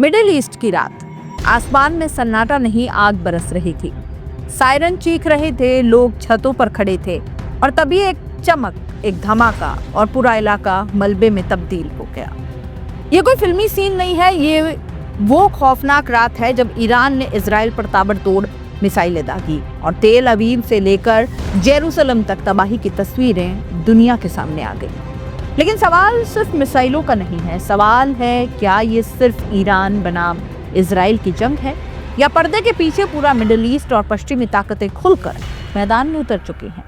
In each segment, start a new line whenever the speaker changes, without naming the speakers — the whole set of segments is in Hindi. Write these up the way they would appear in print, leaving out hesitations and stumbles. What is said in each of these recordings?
मिडिल ईस्ट की रात, आसमान में सन्नाटा नहीं, आग बरस रही थी। सायरन चीख रहे थे, लोग छतों पर खड़े थे और तभी एक चमक, एक धमाका और पूरा इलाका मलबे में तब्दील हो गया। ये कोई फिल्मी सीन नहीं है, ये वो खौफनाक रात है जब ईरान ने इजराइल पर ताबड़तोड़ मिसाइलें दागी और तेल अवीव से लेकर जेरूसलम तक तबाही की तस्वीरें दुनिया के सामने आ गई। लेकिन सवाल सिर्फ मिसाइलों का नहीं है, सवाल है क्या ये सिर्फ ईरान बनाम इजराइल की जंग है या पर्दे के पीछे पूरा मिडिल ईस्ट और पश्चिमी ताकतें खुलकर मैदान में उतर चुकी हैं।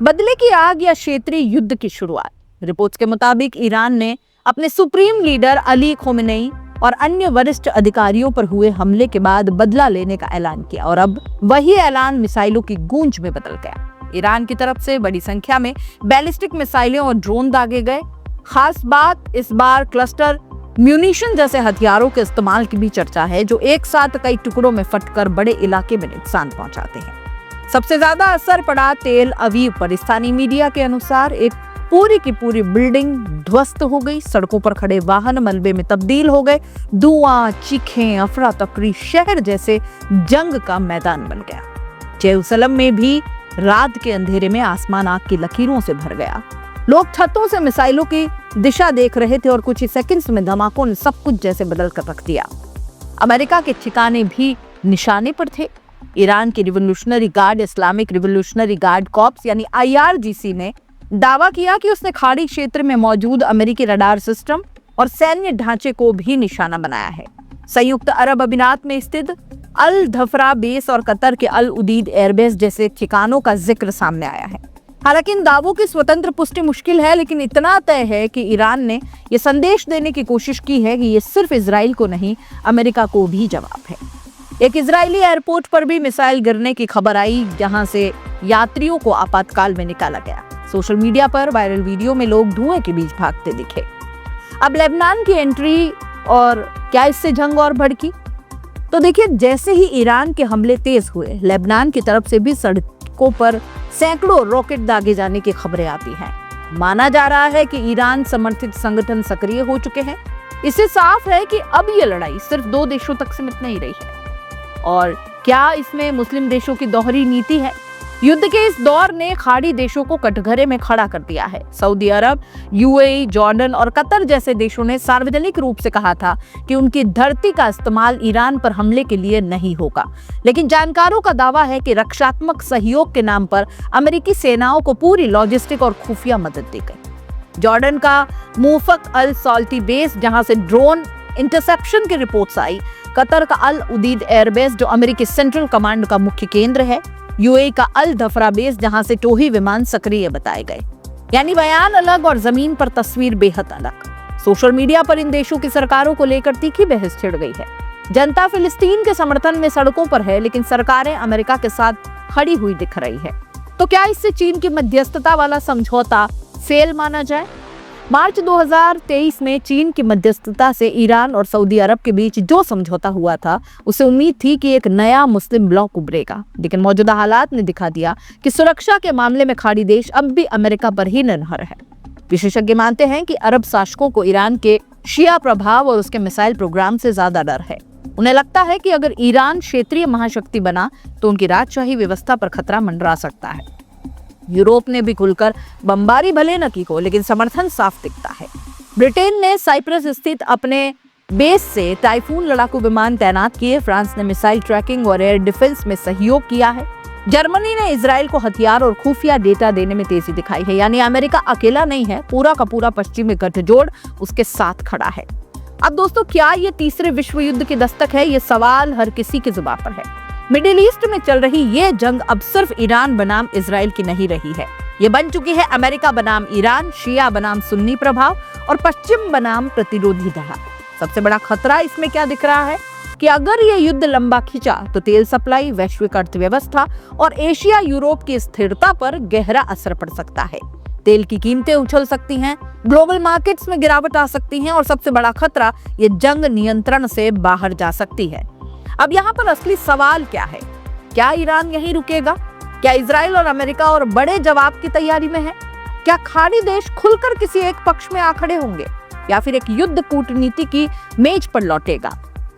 बदले की आग या क्षेत्रीय युद्ध की शुरुआत। रिपोर्ट्स के मुताबिक ईरान ने अपने सुप्रीम लीडर अली खोमेनी और अन्य वरिष्ठ अधिकारियों पर हुए हमले के बाद बदला लेने का ऐलान किया और अब वही ऐलान मिसाइलों की गूंज में बदल गया। ईरान की तरफ से बड़ी संख्या में बैलिस्टिक मिसाइलें और ड्रोन दागे गए। खास बात इस बार क्लस्टर म्यूनिशन जैसे हथियारों के इस्तेमाल की भी चर्चा है, जो एक साथ कई टुकड़ों में फटकर बड़े इलाके में नुकसान पहुंचाते हैं। सबसे ज्यादा असर पड़ा तेल अवीव पर। स्थानीय मीडिया के अनुसार एक पूरी की पूरी बिल्डिंग ध्वस्त हो गई, सड़कों पर खड़े वाहन मलबे में तब्दील हो गए, धुआं, चीखें, अफरा तफरी, शहर जैसे जंग का मैदान बन गया। जेरूसलम में भी रात के अंधेरे में आसमान आग की लकीरों से भर गया। लोग छतों से मिसाइलों की दिशा देख रहे थे और कुछ ही सेकंड्स में धमाकों ने सब कुछ जैसे बदल कर रख दिया। अमेरिका के ठिकाने भी निशाने पर थे। ईरान की revolutionary guard, Islamic revolutionary guard corps यानी IRGC ने दावा किया कि उसने खाड़ी क्षेत्र में मौजूद अमेरिकी रडार सिस्टम और सैन्य ढांचे को भी निशाना बनाया है। संयुक्त अरब अमीरात में स्थित अल धफरा बेस और कतर के अल उदीद एयरबेस जैसे ठिकानों का जिक्र सामने आया है। हालांकि इन दावों की स्वतंत्र पुष्टि मुश्किल है, लेकिन इतना तय है कि ईरान ने यह संदेश देने की कोशिश की है कि ये सिर्फ इजराइल को नहीं, अमेरिका को भी जवाब है। एक इजरायली एयरपोर्ट पर भी मिसाइल गिरने की खबर आई, जहां से यात्रियों को आपातकाल में निकाला गया। सोशल मीडिया पर वायरल वीडियो में लोग धुएं के बीच भागते दिखे। अब लेबनान की एंट्री, और क्या इससे जंग और भड़की? तो देखिए, जैसे ही ईरान के हमले तेज हुए, लेबनान की तरफ से भी सड़कों पर सैकड़ों रॉकेट दागे जाने की खबरें आती हैं। माना जा रहा है कि ईरान समर्थित संगठन सक्रिय हो चुके हैं। इससे साफ है कि अब ये लड़ाई सिर्फ 2 देशों तक सीमित नहीं रही है। और क्या इसमें मुस्लिम देशों की दोहरी नीति है? युद्ध के इस दौर ने खाड़ी देशों को कटघरे में खड़ा कर दिया है। सऊदी अरब, UAE, जॉर्डन और कतर जैसे देशों ने सार्वजनिक रूप से कहा था कि उनकी धरती का इस्तेमाल ईरान पर हमले के लिए नहीं होगा। लेकिन जानकारों का दावा है कि रक्षात्मक सहयोग के नाम पर अमेरिकी सेनाओं को पूरी लॉजिस्टिक और खुफिया मदद दी गई। जॉर्डन का मुफक अल सॉल्टी बेस, जहां से ड्रोन इंटरसेप्शन की रिपोर्ट्स आई, कतर का अल उदीद एयरबेस जो अमेरिकी सेंट्रल कमांड का मुख्य केंद्र है, UAE का अल धफरा बेस जहां से टोही विमान सक्रिय बताए गए। यानी बयान अलग और जमीन पर तस्वीर बेहद अलग। सोशल मीडिया पर इन देशों की सरकारों को लेकर तीखी बहस छिड़ गई है। जनता फिलिस्तीन के समर्थन में सड़कों पर है, लेकिन सरकारें अमेरिका के साथ खड़ी हुई दिख रही है। तो क्या इससे चीन की मध्यस्थता वाला समझौता फेल माना जाए? मार्च 2023 में चीन की मध्यस्थता से ईरान और सऊदी अरब के बीच जो समझौता हुआ था, उसे उम्मीद थी कि एक नया मुस्लिम ब्लॉक उभरेगा। लेकिन मौजूदा हालात ने दिखा दिया कि सुरक्षा के मामले में खाड़ी देश अब भी अमेरिका पर ही निर्भर है। विशेषज्ञ मानते हैं कि अरब शासकों को ईरान के शिया प्रभाव और उसके मिसाइल प्रोग्राम से ज्यादा डर है। उन्हें लगता है कि अगर ईरान क्षेत्रीय महाशक्ति बना तो उनकी राजशाही व्यवस्था पर खतरा मंडरा सकता है। यूरोप ने भी खुलकर बमबारी भले न की हो, लेकिन समर्थन साफ दिखता है। ब्रिटेन ने साइप्रस स्थित अपने बेस से टाइफून लड़ाकू विमान तैनात किए। फ्रांस ने मिसाइल ट्रैकिंग और एयर डिफेंस में सहयोग किया है। जर्मनी ने इजराइल को हथियार और खुफिया डेटा देने में तेजी दिखाई है। यानी अमेरिका अकेला नहीं है, पूरा का पूरा पश्चिमी गठजोड़ उसके साथ खड़ा है। अब दोस्तों, क्या ये तीसरे विश्व युद्ध की दस्तक है? ये सवाल हर किसी की जुबान पर है। मिडिल ईस्ट में चल रही ये जंग अब सिर्फ ईरान बनाम इजराइल की नहीं रही है। ये बन चुकी है अमेरिका बनाम ईरान, शिया बनाम सुन्नी प्रभाव और पश्चिम बनाम प्रतिरोधी धड़ा। सबसे बड़ा खतरा इसमें क्या दिख रहा है कि अगर ये युद्ध लंबा खिंचा तो तेल सप्लाई, वैश्विक अर्थव्यवस्था और एशिया यूरोप की स्थिरता पर गहरा असर पड़ सकता है। तेल की कीमतें उछल सकती हैं, ग्लोबल मार्केट्स में गिरावट आ सकती है और सबसे बड़ा खतरा, ये जंग नियंत्रण से बाहर जा सकती है। अब यहाँ पर असली सवाल क्या है? क्या ईरान यहीं रुकेगा? क्या इजराइल और अमेरिका और बड़े जवाब की तैयारी में है? क्या खाड़ी देश खुलकर किसी एक पक्ष में आ खड़े होंगे या फिर एक युद्ध कूटनीति की मेज पर लौटेगा?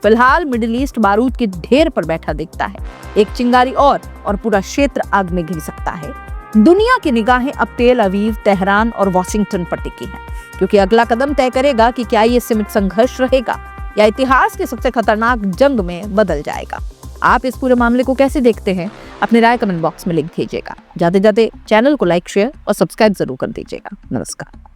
फिलहाल मिडिल ईस्ट बारूद के ढेर पर बैठा दिखता है। एक चिंगारी और पूरा क्षेत्र आग में घिर सकता है। दुनिया की निगाहें अब तेल अवीव, तेहरान और वॉशिंगटन पर टिकी हैं, क्योंकि अगला कदम तय करेगा कि क्या ये सीमित संघर्ष रहेगा या इतिहास के सबसे खतरनाक जंग में बदल जाएगा। आप इस पूरे मामले को कैसे देखते हैं? अपनी राय कमेंट बॉक्स में लिख दीजिएगा। जाते जाते चैनल को लाइक, शेयर और सब्सक्राइब जरूर कर दीजिएगा। नमस्कार।